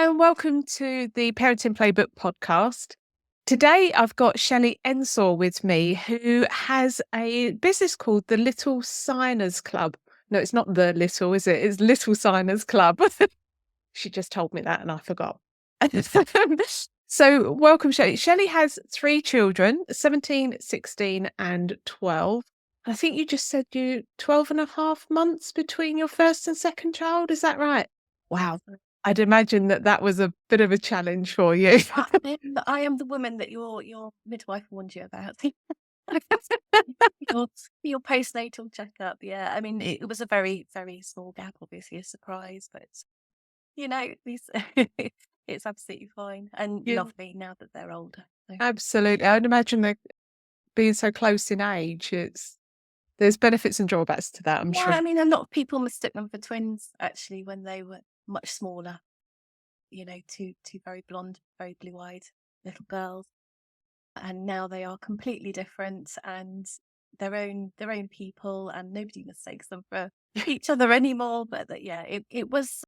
and welcome to the Parenting Playbook podcast. Today, I've got Shelley Ensore with me, who has a business called the Little Signers Club. No, it's not the little, is it? It's Little Signers Club. She just told me that and I forgot. So, welcome, Shelley. Shelley has 3 children, 17, 16, and 12. I think you just said you 12 and a half months between your first and second child. Is that right? Wow. I'd imagine that was a bit of a challenge for you. I am the woman that your midwife warned you about. Your postnatal checkup. Yeah, I mean, it was a very, very small gap, obviously a surprise, but these it's absolutely fine and Yeah, lovely now that they're older. So, absolutely. I'd imagine that being so close in age, there's benefits and drawbacks to that, I'm yeah, sure. I mean, a lot of people mistook them for twins actually when they were much smaller. Two very blonde, very blue-eyed little girls. And now they are completely different and their own people, and nobody mistakes them for each other anymore. But yeah, it was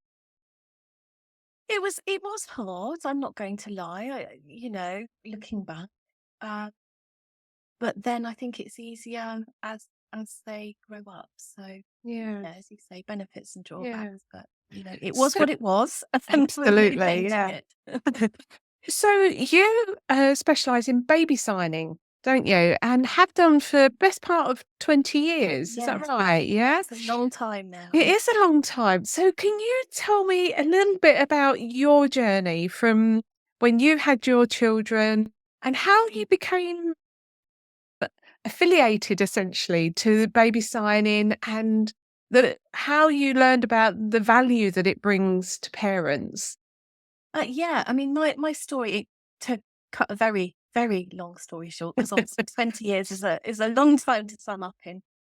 hard. I'm not going to lie. Looking back, uh, but then I think it's easier as they grow up. So Yeah, yeah, as you say, benefits and yeah. drawbacks. But it was So what it was, and we're absolutely, changing yeah. it. So you specialise in baby signing, don't you? And have done for best part of 20 years. Is that Yes, right? Yeah. it's a long time now. It is a long time. So can you tell me a little bit about your journey from when you had your children and how you became affiliated essentially to baby signing and how you learned about the value that it brings to parents? Yeah, I mean, my story, to cut a very, very long story short, because obviously 20 years is a long time to sum up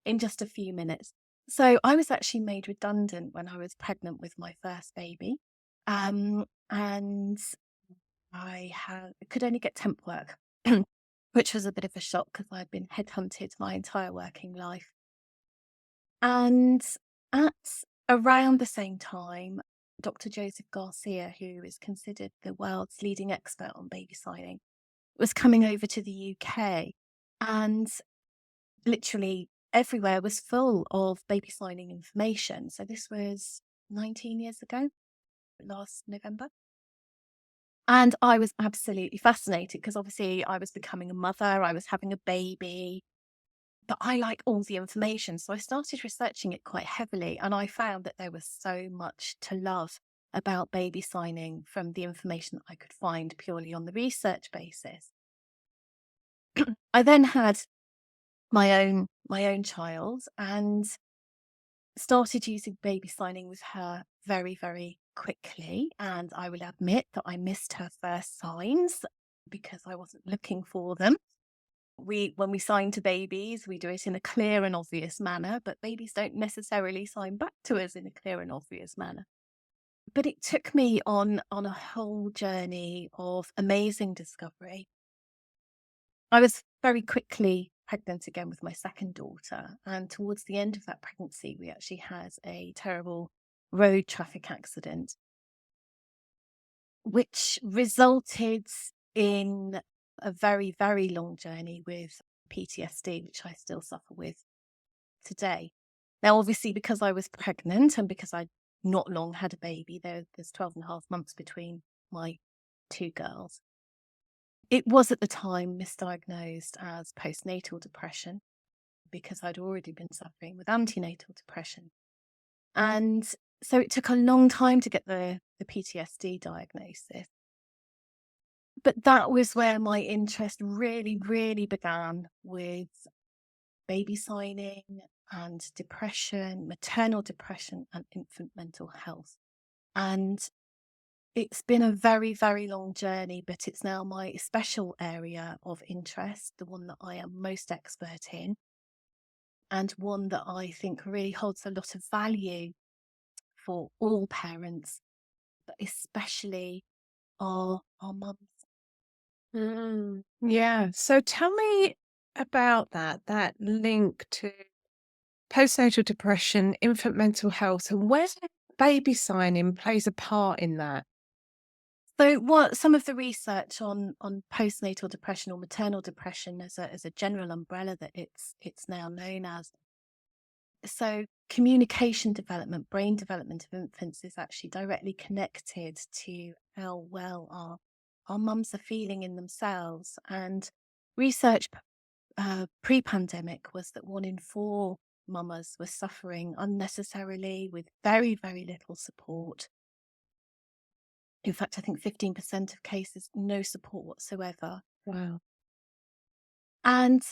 in just a few minutes. So I was actually made redundant when I was pregnant with my first baby. And could only get temp work, which was a bit of a shock because I'd been headhunted my entire working life. And at around the same time, Dr. Joseph Garcia, who is considered the world's leading expert on baby signing, was coming over to the UK, and literally everywhere was full of baby signing information. So this was 19 years ago, last November. And I was absolutely fascinated because obviously I was becoming a mother, I was having a baby, but I like all the information. So I started researching it quite heavily, and I found that there was so much to love about baby signing from the information that I could find purely on the research basis. I then had my own child and started using baby signing with her very, very quickly. And I will admit that I missed her first signs because I wasn't looking for them. When we sign to babies, we do it in a clear and obvious manner, but babies don't necessarily sign back to us in a clear and obvious manner. But it took me on a whole journey of amazing discovery. I was very quickly pregnant again with my second daughter, and towards the end of that pregnancy, we actually had a terrible road traffic accident, which resulted in a very, very long journey with PTSD, which I still suffer with today. Now, obviously, because I was pregnant and because I'd not long had a baby, there's 12 and a half months between my 2 girls. It was at the time misdiagnosed as postnatal depression because I'd already been suffering with antenatal depression. And so it took a long time to get the PTSD diagnosis. But that was where my interest really, really began, with baby signing and depression, maternal depression, and infant mental health. And it's been a very, very long journey, but it's now my special area of interest, the one that I am most expert in, and one that I think really holds a lot of value for all parents, but especially our mums. Yeah. So tell me about that link to postnatal depression, infant mental health, and where baby signing plays a part in that. So what some of the research on postnatal depression or maternal depression as a general umbrella that it's now known as. So communication development, brain development of infants is actually directly connected to how well our mums are feeling in themselves. And research pre-pandemic was that 1 in 4 mamas were suffering unnecessarily with very, very little support. In fact, I think 15% of cases, no support whatsoever. Wow. And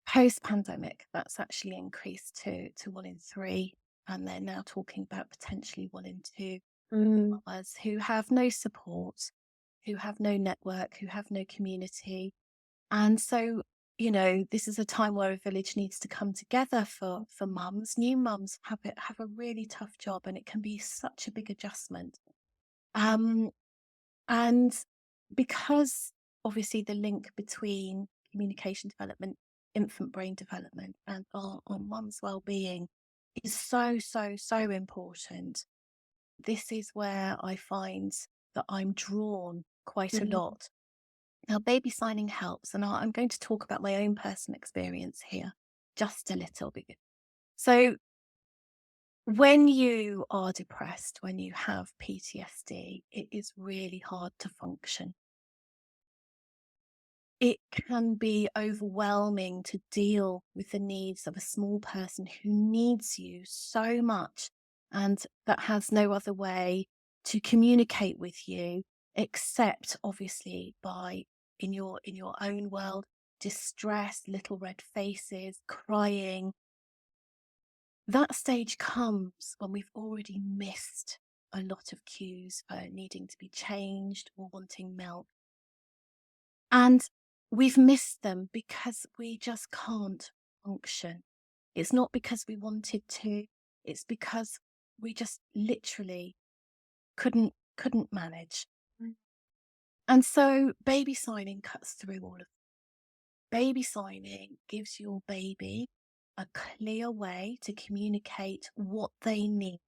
post-pandemic, that's actually increased to 1 in 3. And they're now talking about potentially 1 in 2 Mm, mamas who have no support, who have no network, who have no community. And so, this is a time where a village needs to come together for mums. New mums have a really tough job, and it can be such a big adjustment. Um, and because obviously the link between communication development, infant brain development, and our mum's well-being is so, so, so important. This is where I find that I'm drawn quite a mm, lot. Now, baby signing helps, and I'm going to talk about my own personal experience here just a little bit. So, when you are depressed, when you have PTSD, it is really hard to function. It can be overwhelming to deal with the needs of a small person who needs you so much and that has no other way to communicate with you except obviously by in your own world, distress, little red faces, crying. That stage comes when we've already missed a lot of cues for needing to be changed or wanting milk. And we've missed them because we just can't function. It's not because we wanted to, it's because we just literally couldn't manage. mm. And so baby signing cuts through all of it. Baby signing gives your baby a clear way to communicate what they need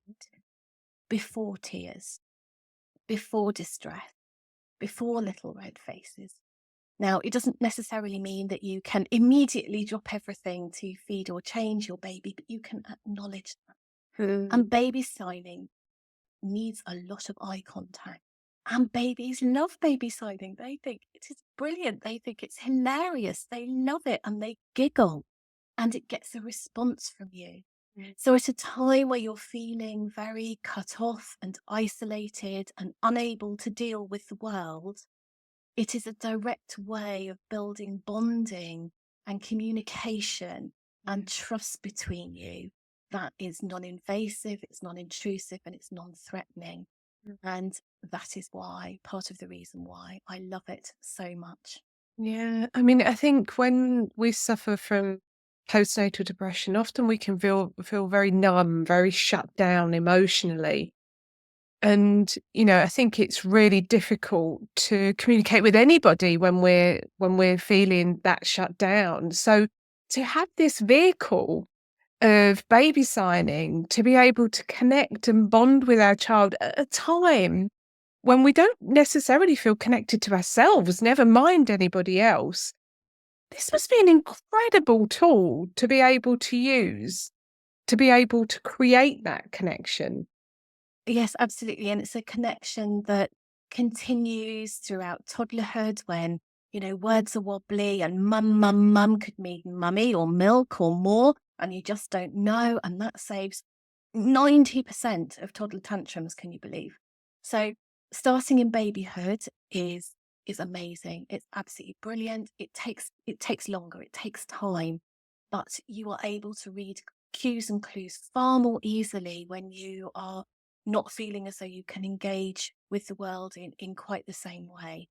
before tears, before distress, before little red faces. Now, it doesn't necessarily mean that you can immediately drop everything to feed or change your baby, but you can acknowledge that. And Mm, baby signing needs a lot of eye contact. And babies love baby signing. They think it is brilliant. They think it's hilarious. They love it and they giggle and it gets a response from you. mm, So, at a time where you're feeling very cut off and isolated and unable to deal with the world, it is a direct way of building bonding and communication yeah. and trust between you that is non-invasive, it's non-intrusive, and it's non-threatening. Mm. And that is why, part of the reason why I love it so much. Yeah, I mean, I think when we suffer from postnatal depression, often we can feel very numb, very shut down emotionally. And, I think it's really difficult to communicate with anybody when we're feeling that shut down. So to have this vehicle of baby signing, to be able to connect and bond with our child at a time when we don't necessarily feel connected to ourselves, never mind anybody else. This must be an incredible tool to be able to use, to be able to create that connection. Yes, absolutely. And it's a connection that continues throughout toddlerhood when, words are wobbly and mum could mean mummy or milk or more, and you just don't know. And that saves 90% of toddler tantrums, can you believe? So starting in babyhood is amazing. It's absolutely brilliant. It takes longer, it takes time, but you are able to read cues and clues far more easily when you are not feeling as though you can engage with the world in quite the same way.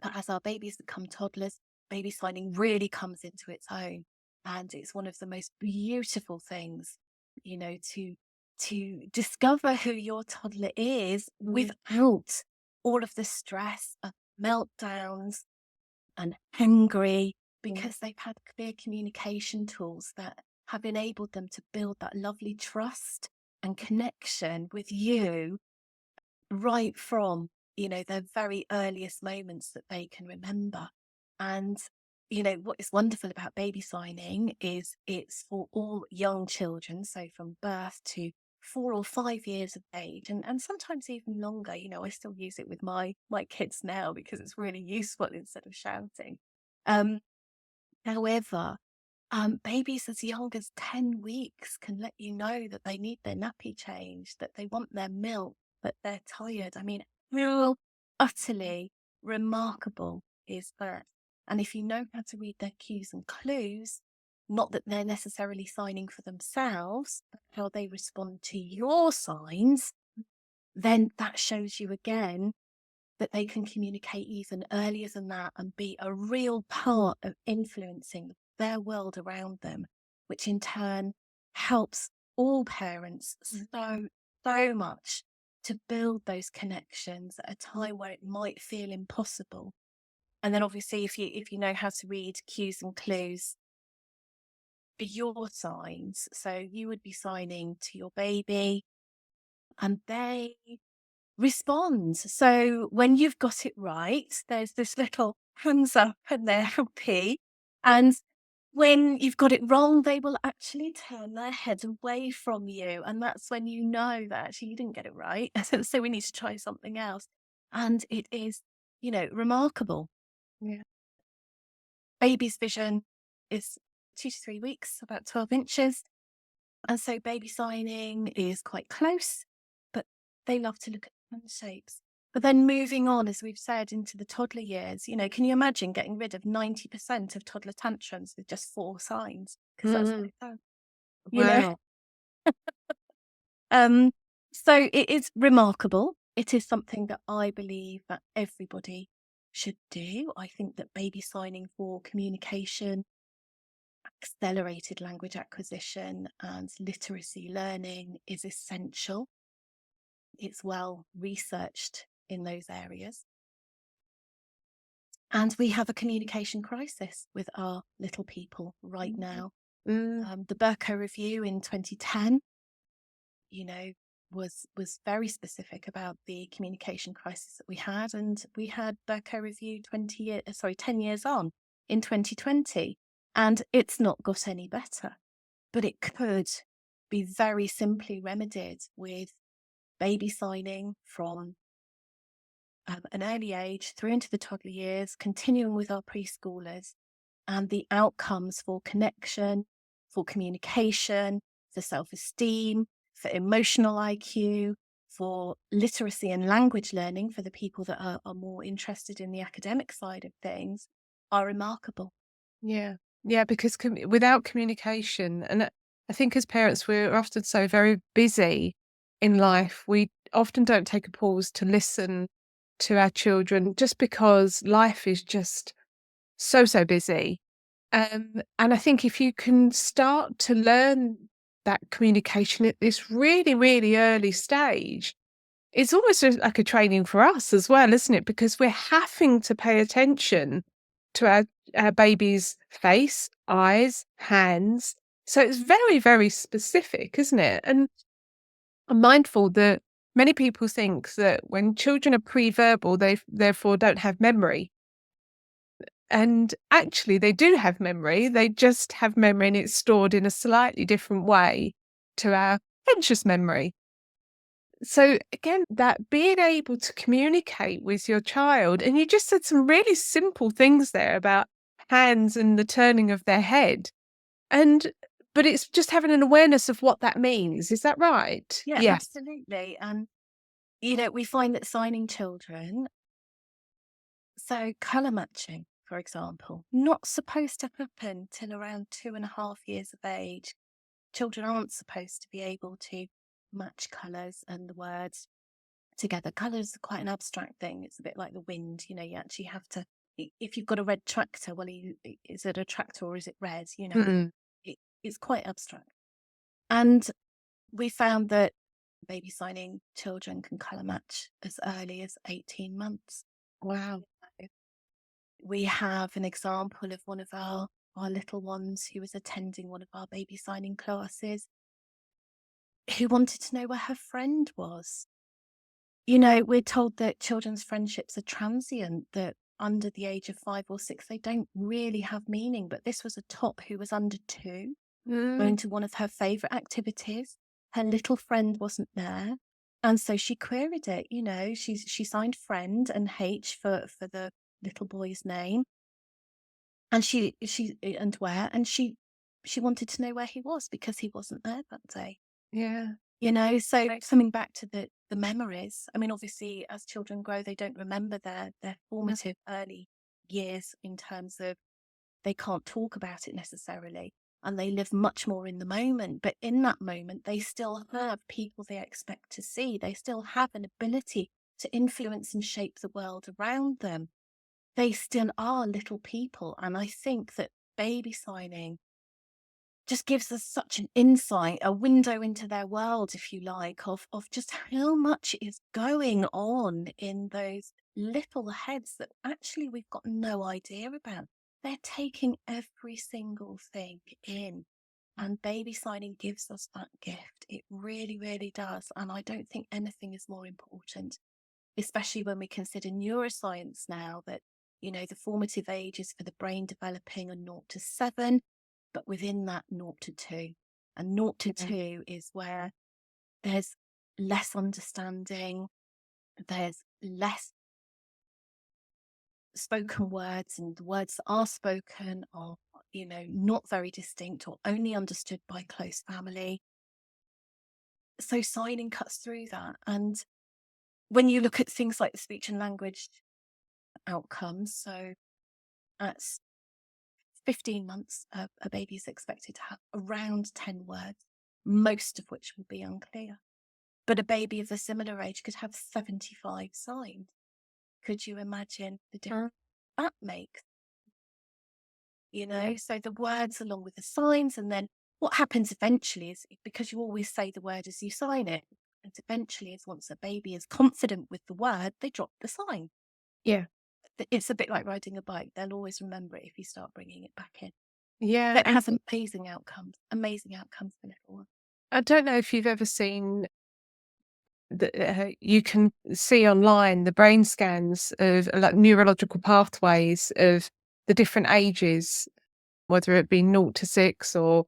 But as our babies become toddlers, baby signing really comes into its own. And it's one of the most beautiful things, to discover who your toddler is Mm, without all of the stress of meltdowns and hungry, mm, because they've had clear communication tools that have enabled them to build that lovely trust and connection with you right from, their very earliest moments that they can remember. And, what is wonderful about baby signing is it's for all young children, so from birth to 4 or 5 years of age, and sometimes even longer. I still use it with my kids now because it's really useful instead of shouting. Um, However, babies as young as 10 weeks can let you know that they need their nappy changed, that they want their milk, that they're tired. I mean, how utterly remarkable is that? And if you know how to read their cues and clues, not that they're necessarily signing for themselves, but how they respond to your signs, then that shows you again that they can communicate even earlier than that and be a real part of influencing their world around them, which in turn helps all parents so much to build those connections at a time where it might feel impossible. And then obviously if you know how to read cues and clues for your signs, so you would be signing to your baby and they respond. So when you've got it right, there's this little hands up and they're happy. And when you've got it wrong, they will actually turn their head away from you. And that's when you know that actually you didn't get it right. So we need to try something else. And it is, remarkable. Yeah. Baby's vision is 2 to 3 weeks, about 12 inches. And so baby signing is quite close, but they love to look at hand shapes. But then moving on, as we've said, into the toddler years, can you imagine getting rid of 90% of toddler tantrums with just 4 signs? Because that's what Mm. it does, you know. Wow. Um, so it is remarkable. It is something that I believe that everybody should do. I think that baby signing for communication, accelerated language acquisition, and literacy learning is essential. It's well researched in those areas. And we have a communication crisis with our little people right now. Mm. The Burko Review in 2010, was very specific about the communication crisis that we had, and we had Burko Review 10 years on in 2020, and it's not got any better. But it could be very simply remedied with baby signing from an early age through into the toddler years, continuing with our preschoolers, and the outcomes for connection, for communication, for self-esteem, for emotional IQ, for literacy and language learning for the people that are more interested in the academic side of things are remarkable. Yeah. Yeah, because without communication, and I think as parents, we're often so very busy in life, we often don't take a pause to listen to our children just because life is just so busy. And I think if you can start to learn that communication at this really, really early stage, it's almost like a training for us as well, isn't it? Because we're having to pay attention to our baby's face, eyes, hands. So it's very, very specific, isn't it? And I'm mindful that many people think that when children are pre-verbal, they therefore don't have memory. And actually, they do have memory. They just have memory and it's stored in a slightly different way to our conscious memory. So again, that being able to communicate with your child, and you just said some really simple things there about hands and the turning of their head. And but it's just having an awareness of what that means. Is that right? Yeah, Yeah. absolutely. And, we find that signing children, so colour matching, for example, not supposed to happen till around 2.5 years of age. Children aren't supposed to be able to match colours and the words together. Colours are quite an abstract thing. It's a bit like the wind, you actually have to, if you've got a red tractor, well, is it a tractor or is it red? Mm. It's quite abstract. And we found that baby signing children can colour match as early as 18 months. Wow. We have an example of one of our little ones who was attending one of our baby signing classes who wanted to know where her friend was. we're told that children's friendships are transient, that under the age of 5 or 6, they don't really have meaning. But this was a tot who was under 2, going Mm, to one of her favourite activities. Her little friend wasn't there. And so she queried it, she signed friend and H for the little boy's name. And and where, and she wanted to know where he was because he wasn't there that day. yeah. So coming back to the memories, I mean, obviously, as children grow, they don't remember their No. formative early years in terms of they can't talk about it necessarily, and they live much more in the moment. But in that moment, they still have people they expect to see. They still have an ability to influence and shape the world around them. They still are little people. And I think that baby signing just gives us such an insight, a window into their world, if you like, of just how much is going on in those little heads that actually we've got no idea about. They're taking every single thing in. And baby signing gives us that gift. It really, really does. And I don't think anything is more important, especially when we consider neuroscience now that, the formative ages for the brain developing are 0 to 7, but within that 0 to 2. And 0 to Yeah. 2 is where there's less understanding, there's less spoken words, and the words that are spoken are, not very distinct or only understood by close family. So signing cuts through that. And when you look at things like the speech and language outcomes, so at 15 months, a baby is expected to have around 10 words, most of which will be unclear. But a baby of a similar age could have 75 signs. Could you imagine the difference that makes? So the words along with the signs, and then what happens eventually is, because you always say the word as you sign it, and eventually is once a baby is confident with the word, they drop the sign. Yeah. It's a bit like riding a bike. They'll always remember it if you start bringing it back in. Yeah. That And has amazing outcomes for little ones. I don't know if you've ever seen you can see online the brain scans of like neurological pathways of the different ages, whether it be 0 to 6 or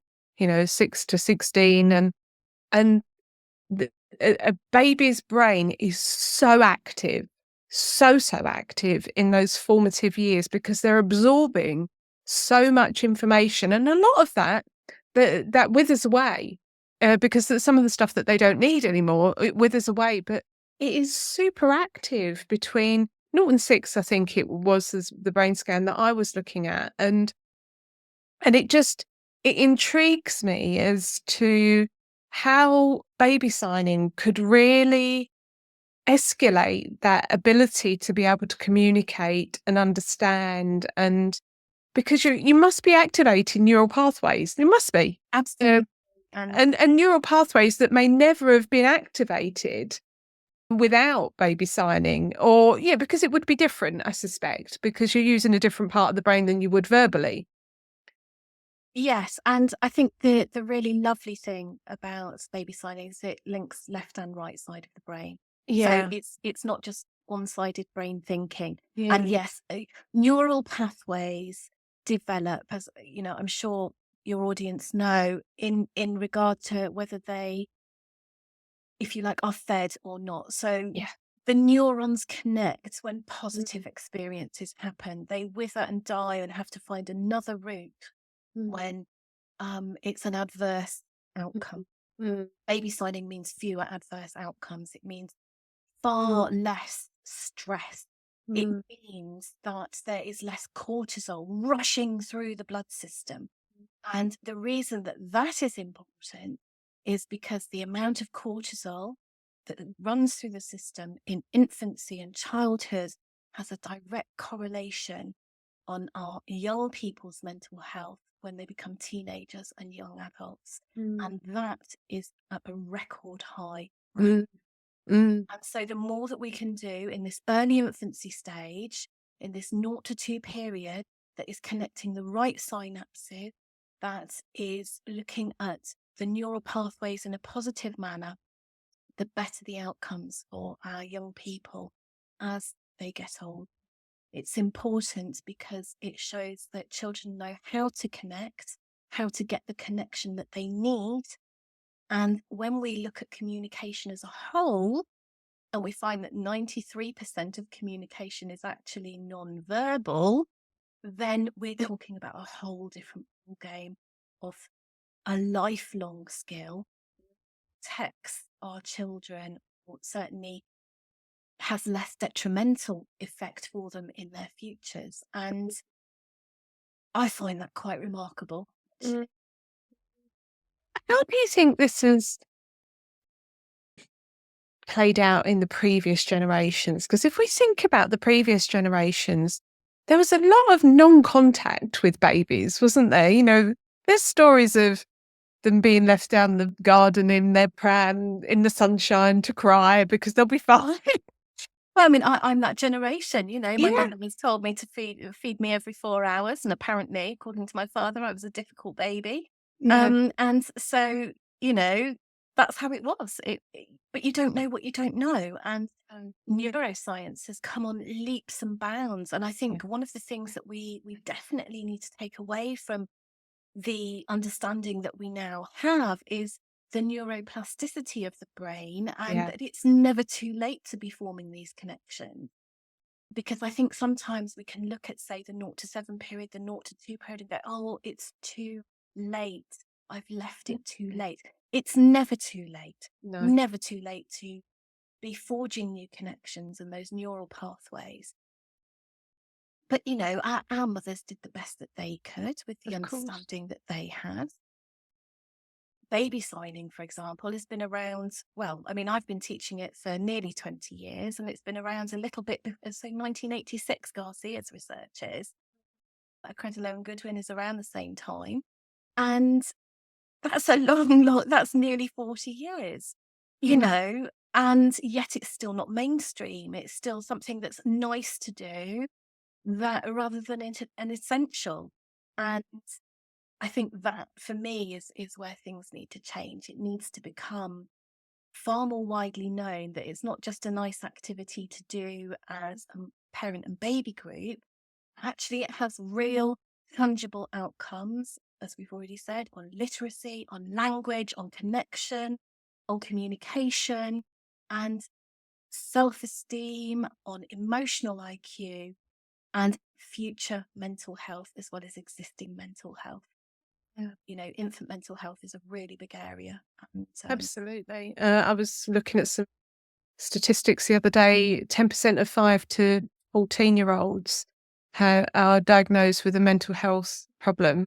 6 to 16, and the, a baby's brain is so active, so active in those formative years because they're absorbing so much information, and a lot of that withers away because some of the stuff that they don't need anymore, it withers away. But it is super active between 0 and 6. I think it was the brain scan that I was looking at, and it intrigues me as to how baby signing could really escalate that ability to be able to communicate and understand, and because you must be activating neural pathways. There must be. Absolutely. And And neural pathways that may never have been activated without baby signing, or yeah, because it would be different, I suspect, because you're using a different part of the brain than you would verbally. yes, and I think the really lovely thing about baby signing is it links left and right side of the brain. So Yeah. it's not just one-sided brain thinking. And Yeah. yes, neural pathways develop, as I'm sure your audience know, in regard to whether they, if you like, are fed or not. So Yeah. the neurons connect when Mm, positive experiences happen. They wither and die and have to find another route mm, when it's an adverse mm, outcome. mm, Baby signing means fewer adverse outcomes. It means mm, far less stress. It mm, means that there is less cortisol rushing through the blood system. And the reason that that is important is because the amount of cortisol that runs through the system in infancy and childhood has a direct correlation on our young people's mental health when they become teenagers and young adults. mm, And that is at a record high right. mm, mm, And so the more that we can do in this early infancy stage, in this 0 to 2 period, that is connecting the right synapses, that is looking at the neural pathways in a positive manner, the better the outcomes for our young people as they get old. It's important because it shows that children know how to connect, how to get the connection that they need. And when we look at communication as a whole, and we find that 93% of communication is actually non-verbal, then we're talking about a whole different game of a lifelong skill. Protects our children, or certainly has less detrimental effect for them in their futures. And I find that quite remarkable. Mm. How do you think this has played out in the previous generations? Because if we think about the previous generations, there was a lot of non-contact with babies, wasn't there? You know, there's stories of them being left down the garden in their pram in the sunshine to cry because they'll be fine. Well, I mean, I'm that generation, you know. My Yeah. mother was told me to feed me every 4 hours, and apparently, according to my father, I was a difficult baby. Yeah. And so, you know, that's how it was. But you don't know what you don't know, and neuroscience has come on leaps and bounds. And I think one of the things that we definitely need to take away from the understanding that we now have is the neuroplasticity of the brain, and Yeah. that it's never too late to be forming these connections. Because I think sometimes we can look at, say, the 0 to 7 period, the 0 to 2 period, and go, oh, it's too late. I've left it too late. It's never too late. No. Never too late to be forging new connections and those neural pathways. But, you know, our mothers did the best that they could with the understanding that they had. Baby signing, for example, has been around, well, I mean, I've been teaching it for nearly 20 years, and it's been around a little bit, so 1986, Garcia's researchers. Credelo and Goodwin is around the same time. And that's a long, that's nearly 40 years, you know, and yet it's still not mainstream. It's still something that's nice to do, that rather than an essential. And I think that for me is where things need to change. It needs to become far more widely known that it's not just a nice activity to do as a parent and baby group. Actually, it has real tangible outcomes, as we've already said, on literacy, on language, on connection, on communication, and self-esteem, on emotional IQ, and future mental health, as well as existing mental health. You know, infant mental health is a really big area. And, Absolutely. I was looking at some statistics the other day. 10% of 5 to 14-year-olds are diagnosed with a mental health problem.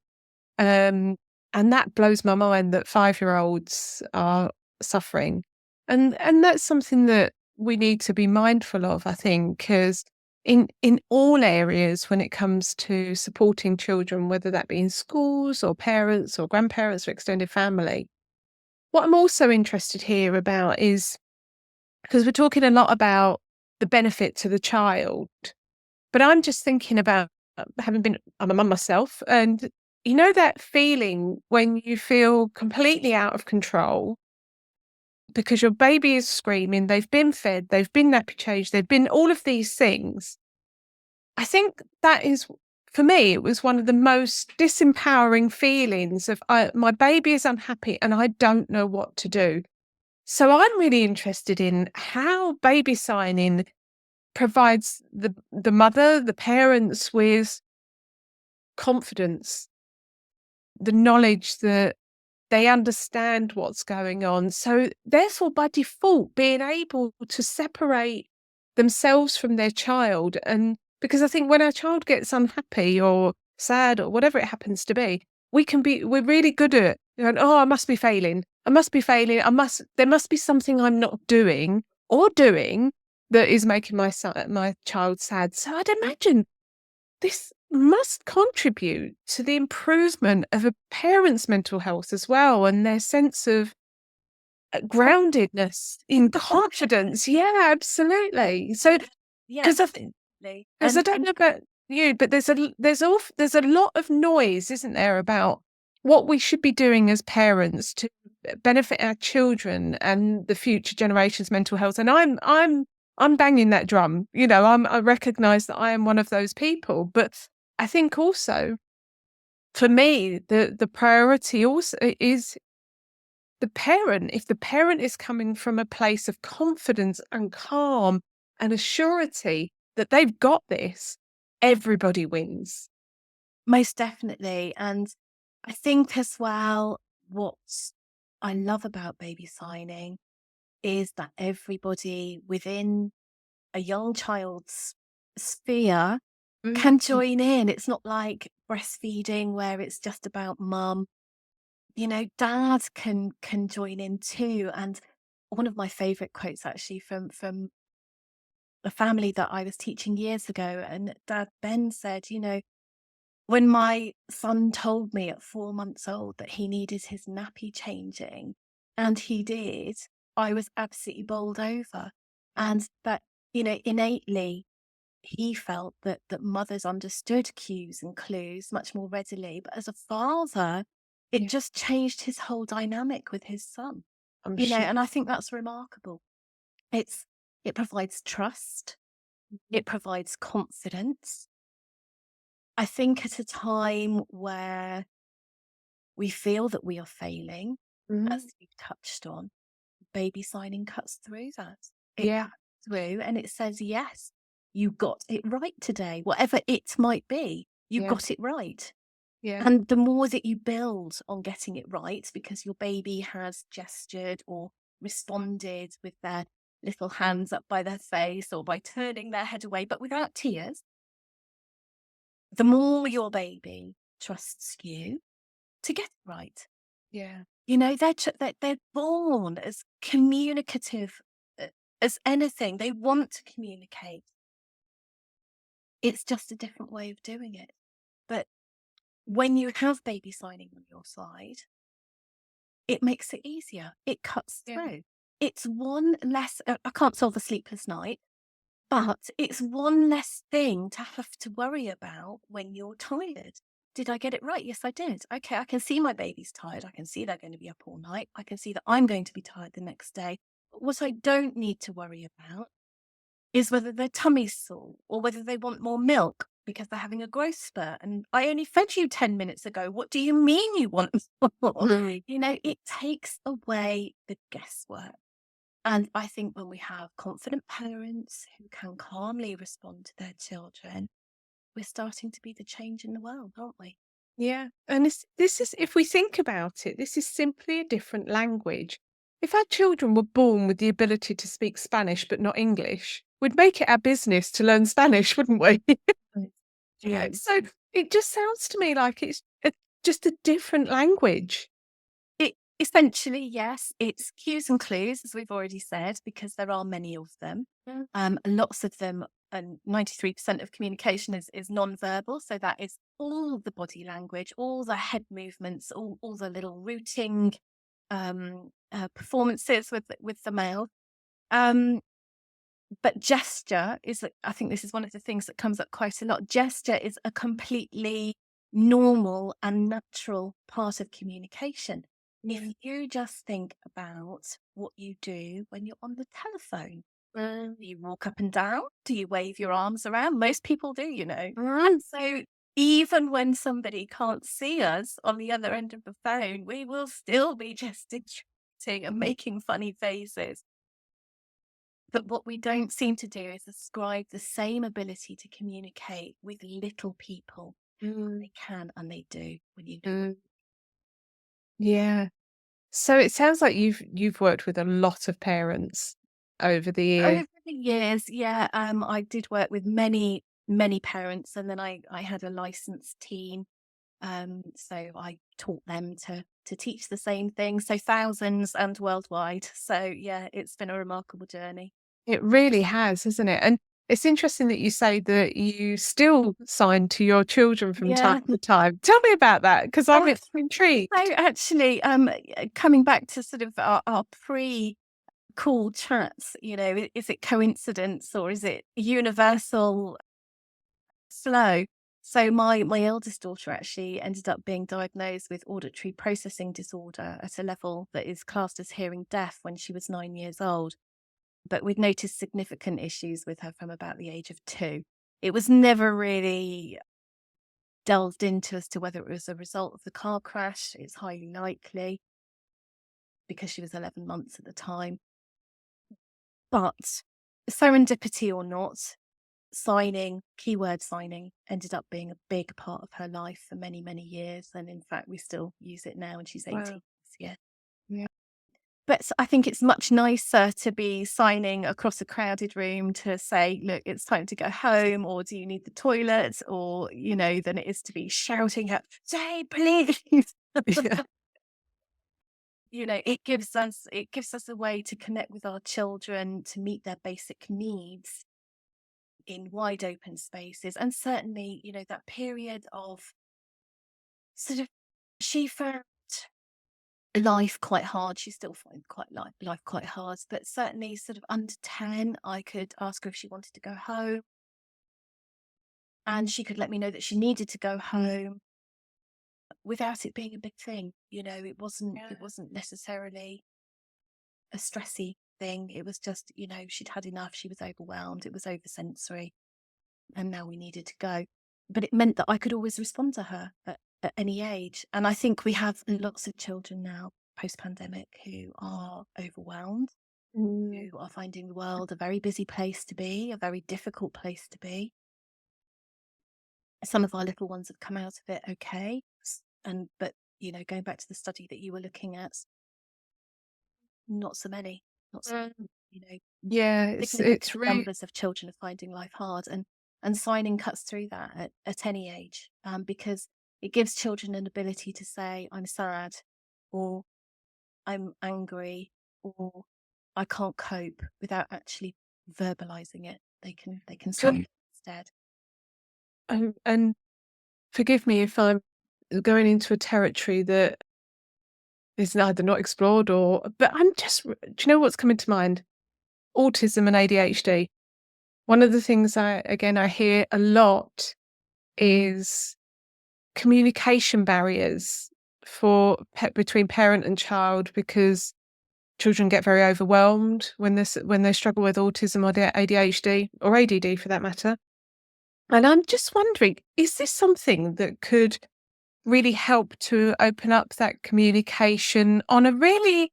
And that blows my mind that 5-year-olds are suffering. And that's something that we need to be mindful of, I think, because in all areas when it comes to supporting children, whether that be in schools or parents or grandparents or extended family, what I'm also interested here about is, because we're talking a lot about the benefit to the child, but I'm just thinking about I'm a mum myself, and you know that feeling when you feel completely out of control because your baby is screaming, they've been fed, they've been nappy changed, they've been all of these things. I think that is, for me, it was one of the most disempowering feelings of my baby is unhappy and I don't know what to do. So I'm really interested in how baby signing provides the mother, the parents with confidence, the knowledge that they understand what's going on. So therefore, by default, being able to separate themselves from their child. And because I think when our child gets unhappy or sad or whatever it happens to be, we're really good at going, oh, I must be failing. I must be failing. There must be something I'm not doing or doing that is making my child sad. So I'd imagine this must contribute to the improvement of a parent's mental health as well, and their sense of groundedness in confidence. Yeah, absolutely. So, yeah, because I don't know about you, but there's a lot of noise, isn't there, about what we should be doing as parents to benefit our children and the future generations' mental health. And I'm banging that drum. You know, I recognise that I am one of those people. But I think also for me, the priority also is the parent. If the parent is coming from a place of confidence and calm and a surety that they've got this, everybody wins. Most definitely. And I think as well, what I love about baby signing is that everybody within a young child's sphere can Mm. join in. It's not like breastfeeding where it's just about mum. You know, dad can join in too. And one of my favorite quotes actually from a family that I was teaching years ago, and Dad Ben said, you know, when my son told me at 4 months old that he needed his nappy changing, and he did, I was absolutely bowled over. And that, you know, innately he felt that mothers understood cues and clues much more readily. But as a father, it Yeah, just changed his whole dynamic with his son. I'm You know, sure. and I think that's remarkable. It's it provides trust, it provides confidence. I think at a time where we feel that we are failing, as Mhm. we've touched on, baby signing cuts through that. It Yeah, cuts through and it says, yes, you got it right today, whatever it might be, you yeah, got it right. yeah. And the more that you build on getting it right, because your baby has gestured or responded with their little hands up by their face or by turning their head away, but without tears, the more your baby trusts you to get it right. Yeah. You know, they're born as communicative as anything. They want to communicate. It's just a different way of doing it. But when you have baby signing on your side, it makes it easier. It cuts Yeah. through. It's one less, I can't solve a sleepless night, but it's one less thing to have to worry about when you're tired. Did I get it right? Yes, I did. Okay, I can see my baby's tired. I can see they're going to be up all night. I can see that I'm going to be tired the next day. But what I don't need to worry about is whether their tummy's sore or whether they want more milk because they're having a growth spurt. And I only fed you 10 minutes ago. What do you mean you want more? Mm. You know, it takes away the guesswork. And I think when we have confident parents who can calmly respond to their children, we're starting to be the change in the world, aren't we? Yeah. And this is, if we think about it, this is simply a different language. If our children were born with the ability to speak Spanish but not English, we'd make it our business to learn Spanish, wouldn't we? Right. Yeah. So it just sounds to me like it's just a different language. It essentially, yes, it's cues and clues, as we've already said, because there are many of them. Mm. Lots of them, and 93% of communication is non-verbal. So that is all the body language, all the head movements, all the little routing performances with the male. Um, but gesture is, I think this is one of the things that comes up quite a lot. Gesture is a completely normal and natural part of communication. If you just think about what you do when you're on the telephone, do you walk up and down? Do you wave your arms around? Most people do, you know. So even when somebody can't see us on the other end of the phone, we will still be gesticulating and making funny faces. But what we don't seem to do is ascribe the same ability to communicate with little people. Mm. They can and they do when you know. Mm. Yeah. So it sounds like you've worked with a lot of parents over the years. Over the years, yeah, I did work with many parents, and then I had a licensed team. So I taught them to teach the same thing. So thousands and worldwide. So yeah, it's been a remarkable journey. It really has, hasn't it? And it's interesting that you say that you still sign to your children from time Yeah. to time. Tell me about that because I'm Uh, intrigued. so actually, coming back to sort of our pre-call chats, you know, is it coincidence or is it universal flow? So my eldest daughter actually ended up being diagnosed with auditory processing disorder at a level that is classed as hearing deaf when she was 9 years old. But we'd noticed significant issues with her from about the age of 2. It was never really delved into as to whether it was a result of the car crash. It's highly likely because she was 11 months at the time. But serendipity or not, keyword signing, ended up being a big part of her life for many, many years. And in fact, we still use it now, and she's 18 Wow. this year. Yeah. But I think it's much nicer to be signing across a crowded room to say, look, it's time to go home, or do you need the toilet, or, than it is to be shouting out, say, please. Yeah. It gives us a way to connect with our children, to meet their basic needs in wide open spaces. And certainly, that period of sort of, she found life quite hard. She still finds life quite hard, but certainly sort of under 10, I could ask her if she wanted to go home, and she could let me know that she needed to go home without it being a big thing. It wasn't Yeah. it wasn't necessarily a stressy thing. It was just, she'd had enough, she was overwhelmed, it was oversensory, and now we needed to go. But it meant that I could always respond to her at any age. And I think we have lots of children now post-pandemic who are overwhelmed, Mm. who are finding the world a very busy place to be, a very difficult place to be. Some of our little ones have come out of it okay. But going back to the study that you were looking at, not so many, not so Mm. you know, Yeah, it's significant really numbers of children are finding life hard, and signing cuts through that at any age, because it gives children an ability to say, I'm sad, or I'm angry, or I can't cope, without actually verbalizing it. They can sign good. it instead. And forgive me if I'm going into a territory that is either not explored but do you know what's coming to mind? Autism and ADHD. One of the things I hear a lot is communication barriers between parent and child, because children get very overwhelmed when they struggle with autism or ADHD or ADD for that matter. And I'm just wondering, is this something that could really help to open up that communication on a really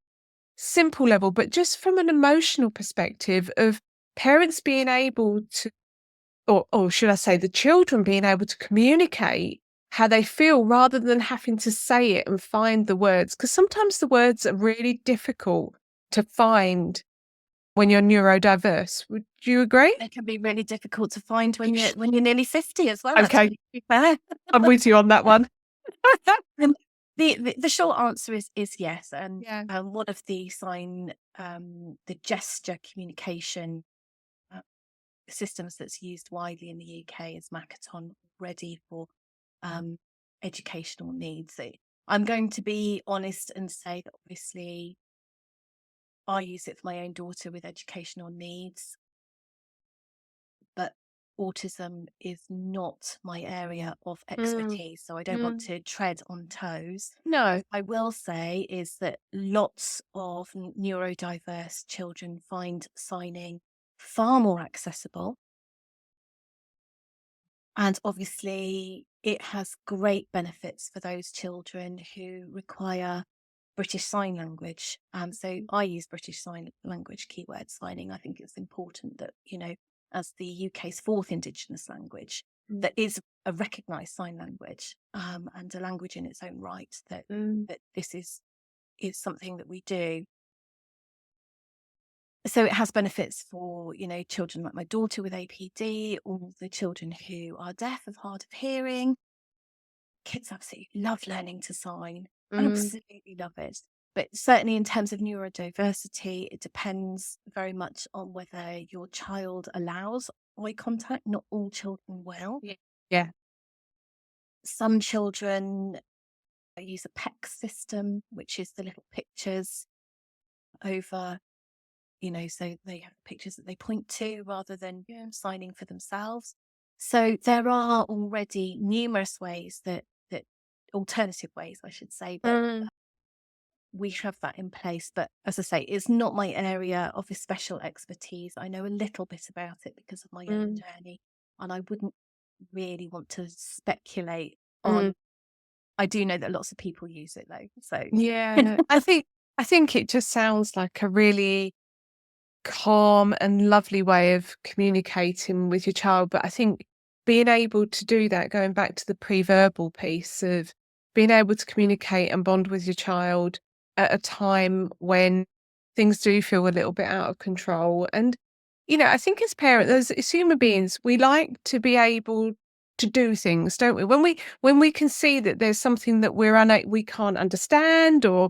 simple level, but just from an emotional perspective of parents being able to, or should I say, the children being able to communicate how they feel rather than having to say it and find the words? Because sometimes the words are really difficult to find when you're neurodiverse. Would you agree? It can be really difficult to find when you're nearly 50 as well, Okay, actually, to be fair. I'm with you on that one. And the short answer is yes. And Yeah. one of the gesture communication uh, systems that's used widely in the UK is Makaton, ready for um, educational needs. I'm going to be honest and say that obviously I use it for my own daughter with educational needs, but autism is not my area of Mm, expertise, so I don't want mm. to tread on toes. No. I will say is that lots of neurodiverse children find signing far more accessible. And obviously, it has great benefits for those children who require British Sign Language. So I use British Sign Language keyword signing. I think it's important that, as the UK's fourth Indigenous language, that is a recognised sign language, and a language in its own right, that Mm. this is something that we do. So it has benefits for, children like my daughter with APD, or the children who are deaf, of hard of hearing. Kids absolutely love learning to sign, Mm. absolutely love it. But certainly in terms of neurodiversity, it depends very much on whether your child allows eye contact. Not all children will. Yeah. Yeah. Some children use a PEC system, which is the little pictures over, so they have pictures that they point to rather than signing for themselves. So there are already numerous ways that alternative ways, I should say, that Mm, we have that in place. But as I say, it's not my area of special expertise. I know a little bit about it because of my own mm, journey, and I wouldn't really want to speculate mm. on. I do know that lots of people use it though. So Yeah, I think it just sounds like a really calm and lovely way of communicating with your child. But I think being able to do that, going back to the pre-verbal piece of being able to communicate and bond with your child at a time when things do feel a little bit out of control. And, I think as parents, as human beings, we like to be able to do things, don't we? When we can see that there's something that we can't understand, or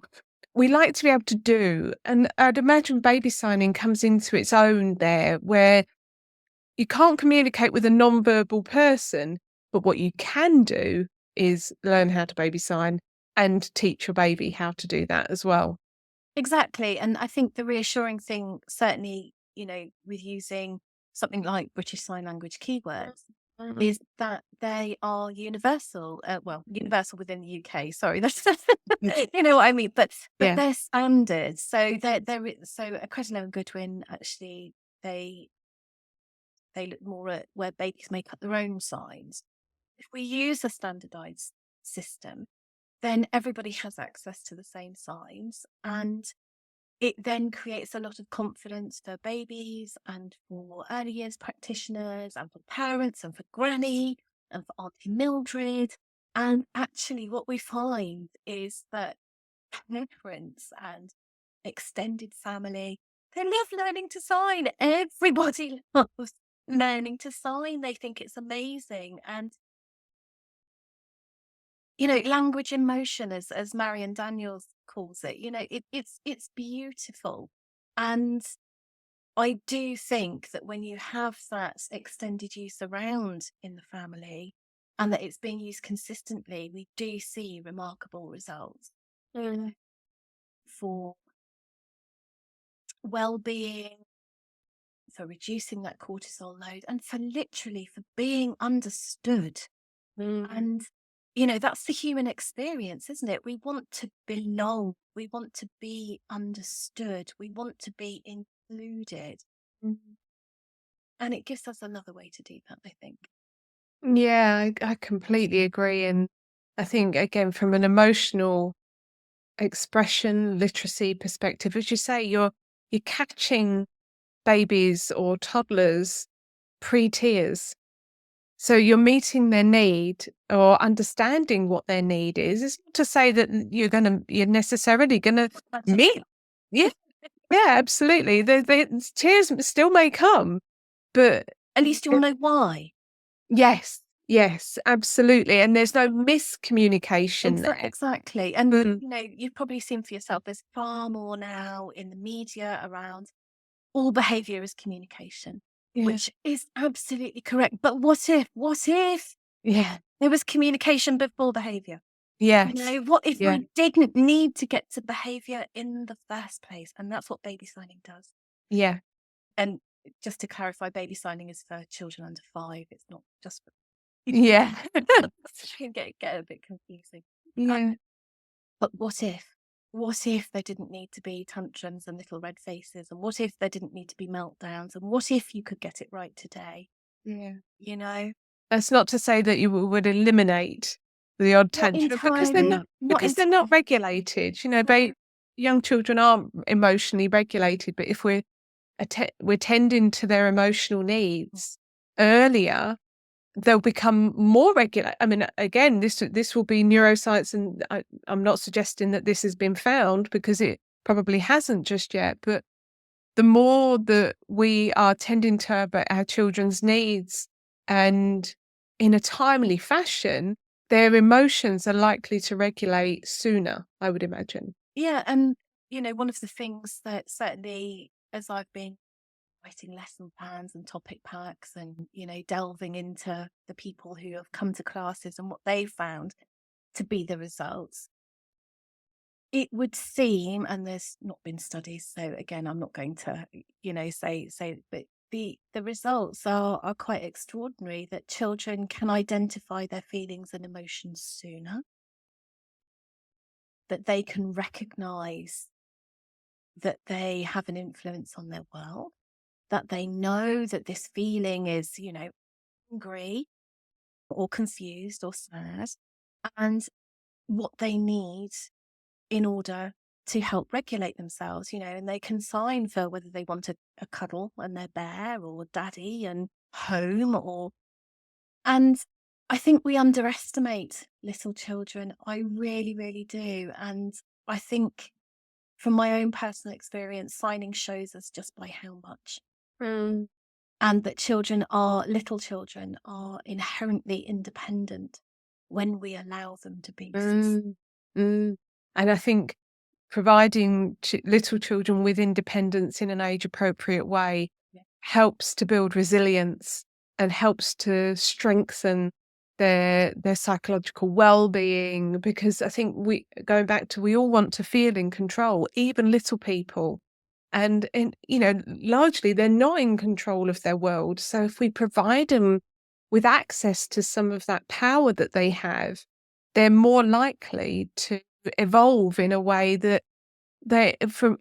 we like to be able to do. And I'd imagine baby signing comes into its own there, where you can't communicate with a non-verbal person, but what you can do is learn how to baby sign and teach your baby how to do that as well. exactly. And I think the reassuring thing, certainly, with using something like British Sign Language keywords, Mhm. is that they are universal. Well, universal within the UK. Sorry, that's you know what I mean. But Yeah. they're standard. So so at Credit and Goodwin actually they look more at where babies make up their own signs. If we use a standardized system, then everybody has access to the same signs, and it then creates a lot of confidence for babies and for early years practitioners and for parents and for Granny and for Auntie Mildred. And actually, what we find is that parents and extended family, they love learning to sign. Everybody loves learning to sign. They think it's amazing. And language in motion, as Marion Daniels calls it, it's beautiful. And I do think that when you have that extended use around in the family and that it's being used consistently, we do see remarkable results Mm. for well-being, for reducing that cortisol load, and for being understood. Mm. And, that's the human experience, isn't it? We want to belong. We want to be understood. We want to be included. Mm. And it gives us another way to do that, I think. Yeah, I completely agree. And I think, again, from an emotional expression literacy perspective, as you say, you're catching babies or toddlers pre-tears. So you're meeting their need or understanding what their need is. It's not to say that you're necessarily gonna meet. Yeah, yeah, absolutely. The tears still may come, but At least you all know why. yes, yes, absolutely. And there's no miscommunication there. Exactly. And, Mm, you've probably seen for yourself, there's far more now in the media around all behavior is communication, yeah, which is absolutely correct. But what if yeah, there was communication before behavior? yes, What if yeah, we didn't need to get to behavior in the first place? And that's what baby signing does. yeah, And just to clarify, baby signing is for children under 5. It's not just for yeah, it can get a bit confusing. Uh, yeah, but what if? What if there didn't need to be tantrums and little red faces? And what if there didn't need to be meltdowns? And what if you could get it right today? yeah. You know, That's not to say that you would eliminate the odd not tantrum entirely, not because they're not entirely. regulated. Young children aren't emotionally regulated, but if we're tending to their emotional needs earlier, they'll become more regular. I mean, again, this will be neuroscience, and I'm not suggesting that this has been found because it probably hasn't just yet. But the more that we are tending to our children's needs and in a timely fashion, their emotions are likely to regulate sooner, I would imagine. Yeah, and one of the things that certainly as I've been writing lesson plans and topic packs and delving into the people who have come to classes and what they've found to be the results, it would seem, and there's not been studies, so again I'm not going to say, but the results are quite extraordinary, that children can identify their feelings and emotions sooner, that they can recognize that they have an influence on their world, that they know that this feeling is, angry or confused or sad, and what they need in order to help regulate themselves, and they can sign for whether they want a cuddle and their bear, or daddy and home, and I think we underestimate little children. I really, really do. And I think from my own personal experience, signing shows us just by how much. Mm. And that little children are inherently independent when we allow them to be so. Mm. Mm. And I think providing little children with independence in an age appropriate way Yeah. helps to build resilience and helps to strengthen their psychological well-being, because I think we all want to feel in control, even little people. And largely they're not in control of their world. So if we provide them with access to some of that power that they have, they're more likely to evolve in a way that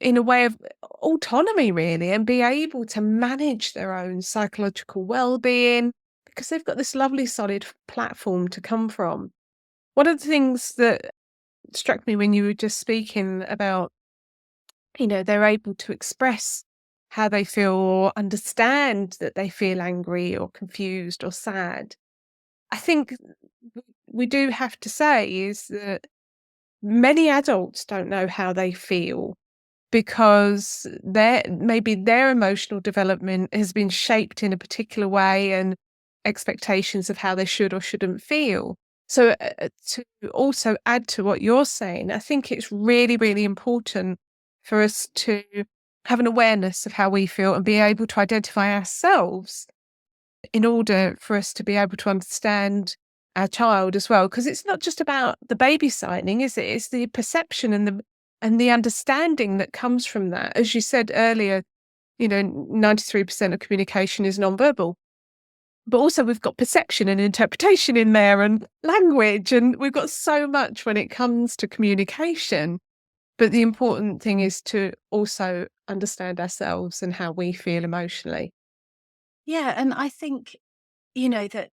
in a way of autonomy, really, and be able to manage their own psychological well-being, because they've got this lovely solid platform to come from. One of the things that struck me when you were just speaking about, they're able to express how they feel or understand that they feel angry or confused or sad. I think we do have to say is that many adults don't know how they feel, because their emotional development has been shaped in a particular way, and expectations of how they should or shouldn't feel. So, to also add to what you're saying, I think it's really, really important for us to have an awareness of how we feel and be able to identify ourselves in order for us to be able to understand our child as well. Because it's not just about the baby signing, is it? It's the perception and the understanding that comes from that. As you said earlier, 93% of communication is nonverbal. But also we've got perception and interpretation in there, and language, and we've got so much when it comes to communication. But the important thing is to also understand ourselves and how we feel emotionally. Yeah, and I think, that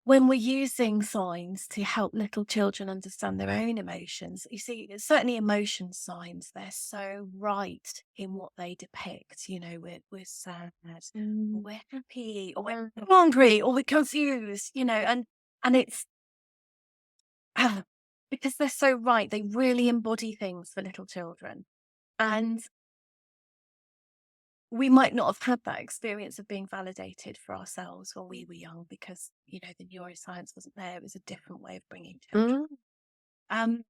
when we're using signs to help little children understand their own emotions, you see, certainly emotion signs, they're so right in what they depict. We're sad, or Mm. we're happy, or we're hungry, or we're confused, and it's because they're so right. They really embody things for little children. And we might not have had that experience of being validated for ourselves when we were young, because, the neuroscience wasn't there. It was a different way of bringing children. Mm. Um,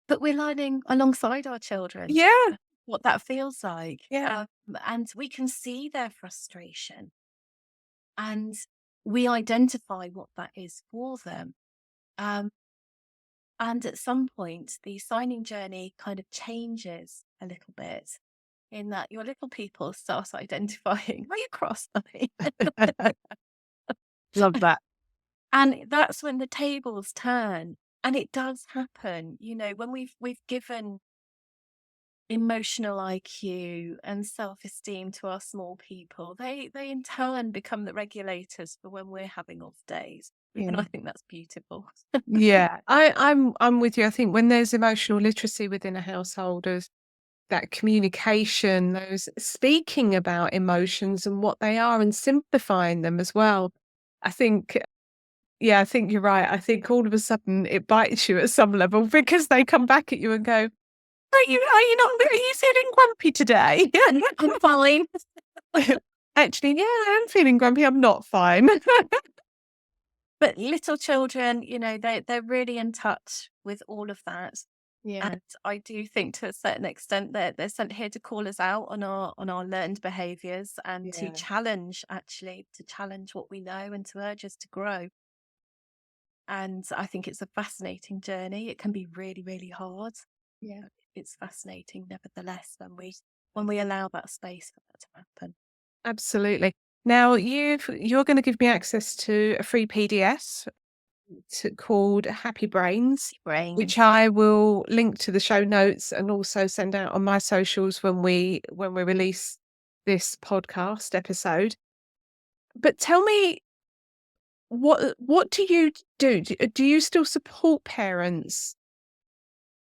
but we're learning alongside our children Yeah, what that feels like. yeah. And we can see their frustration, and we identify what that is for them. Um, and at some point, the signing journey kind of changes a little bit, in that your little people start identifying, are you cross, mummy? Love that. And that's when the tables turn. And it does happen, when we've given emotional IQ and self-esteem to our small people, they in turn become the regulators for when we're having off days. And Yeah. I think that's beautiful. Yeah. I'm with you. I think when there's emotional literacy within a household, of that communication, those speaking about emotions and what they are and simplifying them as well. I think I think you're right. I think all of a sudden it bites you at some level, because they come back at you and go, are you feeling grumpy today? I'm fine. Actually, yeah, I am feeling grumpy. I'm not fine. But little children, they're really in touch with all of that. Yeah. And I do think, to a certain extent, that they're sent here to call us out on our learned behaviours, and to Yeah. challenge what we know, and to urge us to grow. And I think it's a fascinating journey. It can be really, really hard. Yeah. It's fascinating nevertheless when we when we allow that space for that to happen. Absolutely. Now you're going to give me access to a free PDF called Happy Brains, which Brains. I will link to the show notes and also send out on my socials when we release this podcast episode. But tell me, what do you do? Do you still support parents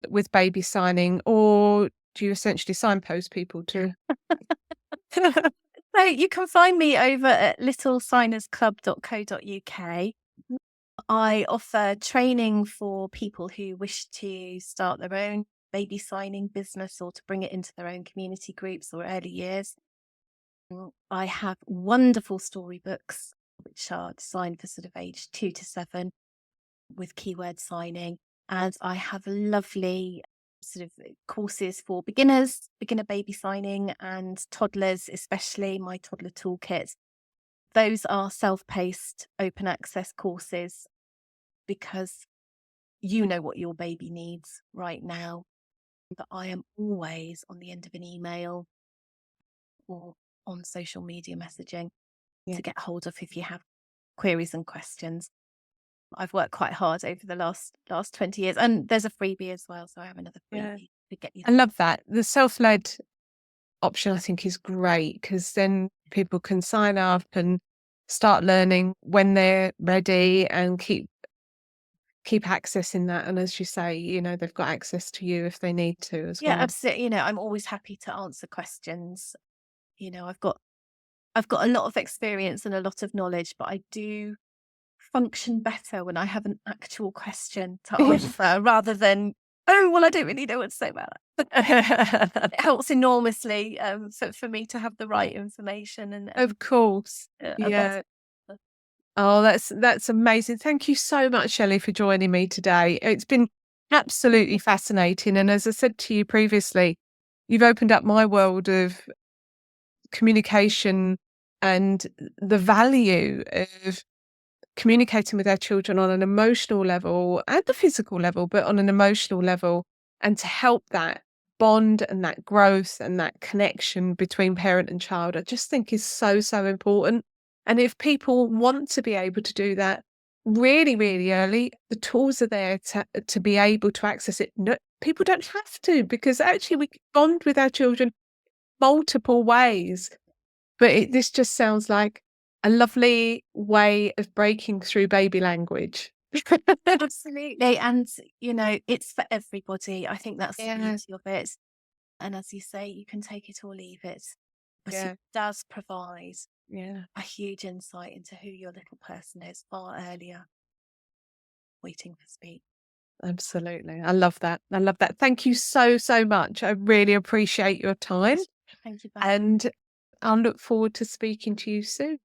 with baby signing, or do you essentially signpost people to? So you can find me over at littlesignersclub.co.uk. I offer training for people who wish to start their own baby signing business or to bring it into their own community groups or early years. I have wonderful storybooks which are designed for sort of age 2 to 7 with keyword signing. And I have lovely sort of courses for beginners, beginner baby signing, and toddlers, especially my toddler toolkit. Those are self-paced open access courses because you know what your baby needs right now. But I am always on the end of an email or on social media messaging to get hold of if you have queries and questions. I've worked quite hard over the last 20 years, and there's a freebie as well. So I have another freebie to get you. I love that. The self-led option I think is great because then people can sign up and start learning when they're ready and keep accessing that. And as you say, they've got access to you if they need to as Yeah, well. absolutely. I'm always happy to answer questions. I've got a lot of experience and a lot of knowledge, but I do function better when I have an actual question to answer rather than, oh, well, I don't really know what to say about that. It helps enormously for me to have the right information and Of course. yeah. Oh, that's amazing. Thank you so much, Shelley, for joining me today. It's been absolutely fascinating. And as I said to you previously, you've opened up my world of communication and the value of communicating with our children on an emotional level and the physical level, but on an emotional level, and to help that bond and that growth and that connection between parent and child, I just think is so, so important. And if people want to be able to do that really, really early, the tools are there to be able to access it. No, people don't have to, because actually we can bond with our children multiple ways. But this just sounds like a lovely way of breaking through baby language. Absolutely. And, it's for everybody. I think that's the Yeah, beauty of it. And as you say, you can take it or leave it. But yeah, it does provide yeah. a huge insight into who your little person is far earlier, waiting for speech. Absolutely. I love that. I love that. Thank you so, so much. I really appreciate your time. Thank you. And I'll look forward to speaking to you soon.